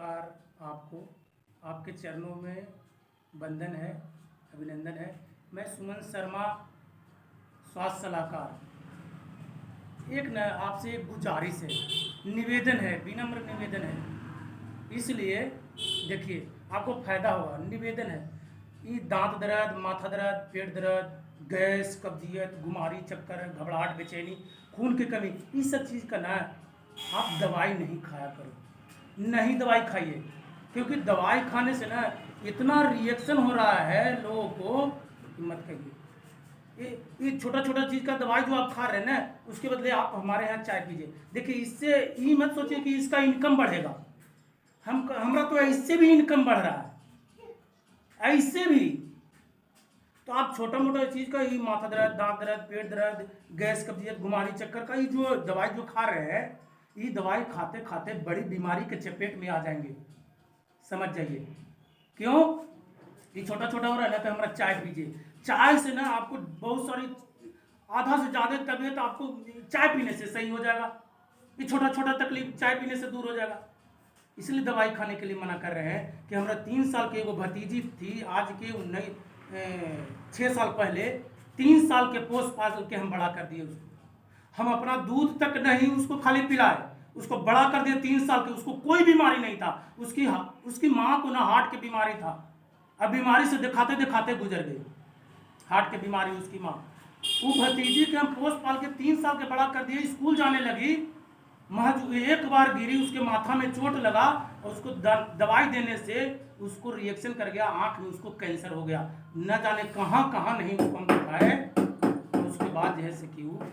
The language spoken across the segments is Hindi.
नमस्कार आपको। आपके चरणों में वंदन है, अभिनंदन है। मैं सुमन शर्मा, स्वास्थ्य सलाहकार। एक न आपसे एक गुजारिश है, निवेदन है, विनम्र निवेदन है। इसलिए देखिए आपको फायदा होगा। निवेदन है, ये दांत दर्द, माथा दर्द, पेट दर्द, गैस, कब्जियत, गुमारी, चक्कर, घबराहट, बेचैनी, खून की कमी, इस सब चीज़ का ना आप दवाई नहीं खाया करो। नहीं दवाई खाइए, क्योंकि दवाई खाने से ना इतना रिएक्शन हो रहा है लोगों को कि मत खाइए। ये छोटा छोटा चीज़ का दवाई जो आप खा रहे हैं ना, उसके बदले आप हमारे यहाँ चाय पीजिए। देखिए, इससे ये मत सोचिए कि इसका इनकम बढ़ेगा। हमारा तो इससे भी इनकम बढ़ रहा है, ऐसे भी। तो आप छोटा मोटा चीज़ का ही माथा दर्द, दांत दर्द, पेट दर्द, गैस, कब्जियत, गुमारी, चक्कर का ये जो दवाई जो खा रहे हैं, ये दवाई खाते खाते बड़ी बीमारी के चपेट में आ जाएंगे। समझ जाइए। क्यों? ये छोटा छोटा हो रहा है ना, तो हमारा चाय पीजिए। चाय से ना आपको बहुत सारी, आधा से ज़्यादा तबीयत आपको चाय पीने से सही हो जाएगा। ये छोटा छोटा तकलीफ चाय पीने से दूर हो जाएगा। इसलिए दवाई खाने के लिए मना कर रहे हैं कि हमारा 3 साल की एगो भतीजी थी, आज के 6 साल पहले 3 साल के पोस पाल के हम बड़ा कर दिए उसको। हम अपना दूध तक नहीं उसको खाली पिलाए, उसको बड़ा कर दिया 3 साल के। उसको कोई बीमारी नहीं था। उसकी माँ को ना हार्ट की बीमारी था। अब बीमारी से दिखाते दिखाते गुजर गई, हार्ट की बीमारी उसकी माँ। वो भतीजी के हम पोस पाल के 3 साल के बड़ा कर दिए। स्कूल जाने लगी, महज एक बार गिरी, उसके माथा में चोट लगा और उसको दवाई देने से उसको रिएक्शन कर गया, आंख में उसको कैंसर हो गया। न जाने कहाँ कहाँ नहीं उसको हम दिखाए। और उसके बाद जो है से कि वो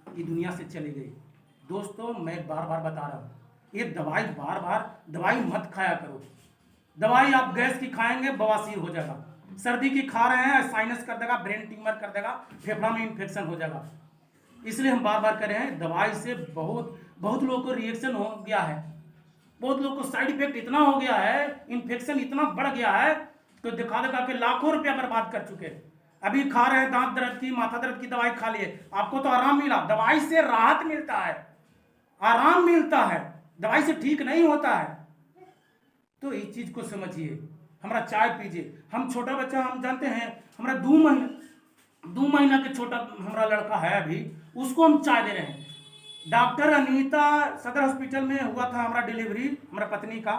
ये दुनिया से चले गए। दोस्तों, मैं बार बार बता रहा हूँ, ये दवाई बार बार दवाई मत खाया करो। दवाई आप गैस की खाएंगे, बवासीर हो जाएगा। सर्दी की खा रहे हैं, साइनस कर देगा, ब्रेन ट्यूमर कर देगा, फेफड़ा में इन्फेक्शन हो जाएगा। इसलिए हम बार बार कह रहे हैं, दवाई से बहुत बहुत लोगों को रिएक्शन हो गया है, बहुत लोगों को साइड इफेक्ट इतना हो गया है, इन्फेक्शन इतना बढ़ गया है, तो दिखा दिखा के लाखों रुपया बर्बाद कर चुके हैं। अभी खा रहे हैं दांत दर्द की, माथा दर्द की दवाई खा लिए, आपको तो आराम मिला। दवाई से राहत मिलता है, आराम मिलता है, दवाई से ठीक नहीं होता है। तो इस चीज को समझिए। हमारा चाय पीजिए। हम छोटा बच्चा, हम जानते हैं, हमारा 2 महीना के छोटा हमारा लड़का है अभी, उसको हम चाय दे रहे हैं। डॉक्टर अनीता सदर हॉस्पिटल में हुआ था हमारा डिलीवरी, हमारा पत्नी का।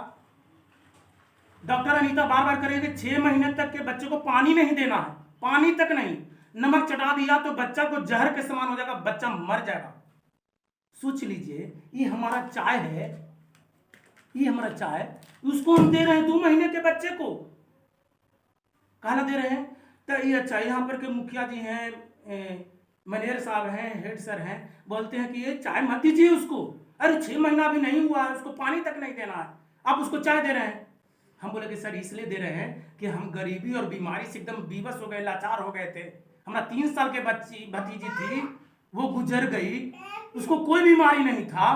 डॉक्टर अनीता बार बार करेगी 6 महीने तक के बच्चे को पानी नहीं देना है, पानी तक नहीं। नमक चटा दिया तो बच्चा को जहर के समान हो जाएगा, बच्चा मर जाएगा। सोच लीजिए, ये हमारा चाय है, ये हमारा चाय, उसको हम दे रहे हैं 2 महीने के बच्चे को। कहना दे रहे हैं। तो ये अच्छा, यहाँ पर के मुखिया जी हैं, मनेर साहब हैं, हेड सर हैं, बोलते हैं कि ये चाय मत दीजिए उसको। अरे 6 महीना भी नहीं हुआ है, उसको पानी तक नहीं देना है, आप उसको चाय दे रहे हैं। हम बोले कि सर इसलिए दे रहे हैं कि हम गरीबी और बीमारी से एकदम बेबस हो गए, लाचार हो गए थे। हमारा 3 साल के भतीजी थी, वो गुजर गई, उसको कोई बीमारी नहीं था।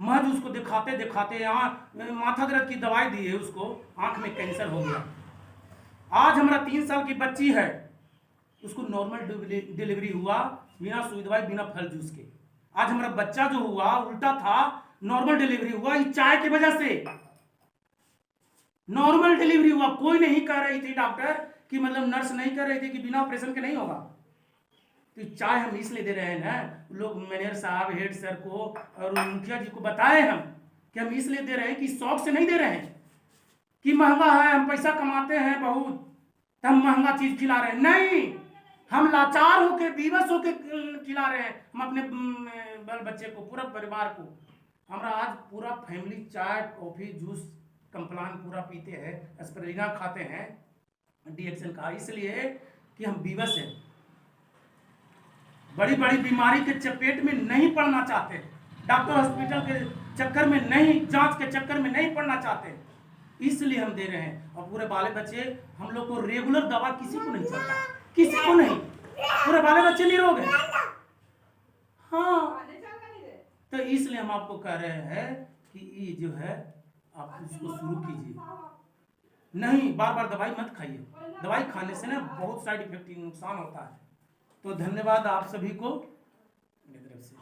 महज उसको दिखाते दिखाते यहाँ माथा दर्द की दवाई दी है, उसको आंख में कैंसर हो गया। आज हमारा 3 साल की बच्ची है, उसको नॉर्मल डिलीवरी हुआ, बिना सुई दवाई, बिना फल जूस के। आज हमारा बच्चा जो हुआ उल्टा था, नॉर्मल डिलीवरी हुआ, इस चाय की वजह से नॉर्मल डिलीवरी हुआ। कोई नहीं कह रही थी डॉक्टर कि, मतलब नर्स नहीं कह रही थी कि बिना ऑपरेशन के नहीं होगा। तो चाय हम इसलिए दे रहे हैं ना, लोग मैनेजर साहब, हेड सर को और मुखिया जी को बताए हम कि हम इसलिए दे रहे हैं कि शौक से नहीं दे रहे हैं कि महंगा है, हम पैसा कमाते हैं बहुत, तो हम महंगा चीज खिला रहे हैं। नहीं, हम लाचार होके, बेबस होके खिला रहे हैं हम अपने बाल बच्चे को, पूरा परिवार को। हमारा आज पूरा फैमिली चाय, कॉफी, जूस, कंप्लान पूरा पीते हैं, एस्पिरिना खाते हैं, डीएक्सल का, इसलिए कि हम बेबस हैं, बड़ी बड़ी बीमारी के चपेट में नहीं पड़ना चाहते, डॉक्टर हॉस्पिटल के चक्कर में नहीं, जांच के चक्कर में नहीं पड़ना चाहते, इसलिए हम दे रहे हैं। और पूरे बाले बच्चे, हम लोग को रेगुलर दवा किसी को नहीं चलता, किसी को नहीं, पूरे बाले बच्चे निरोग हैं। हाँ, तो इसलिए हम आपको कह रहे हैं कि ये जो है आप इसको शुरू कीजिए। नहीं, बार बार दवाई मत खाइए। दवाई खाने से ना बहुत साइड इफेक्ट, नुकसान होता है। तो धन्यवाद आप सभी को मेरी तरफ से।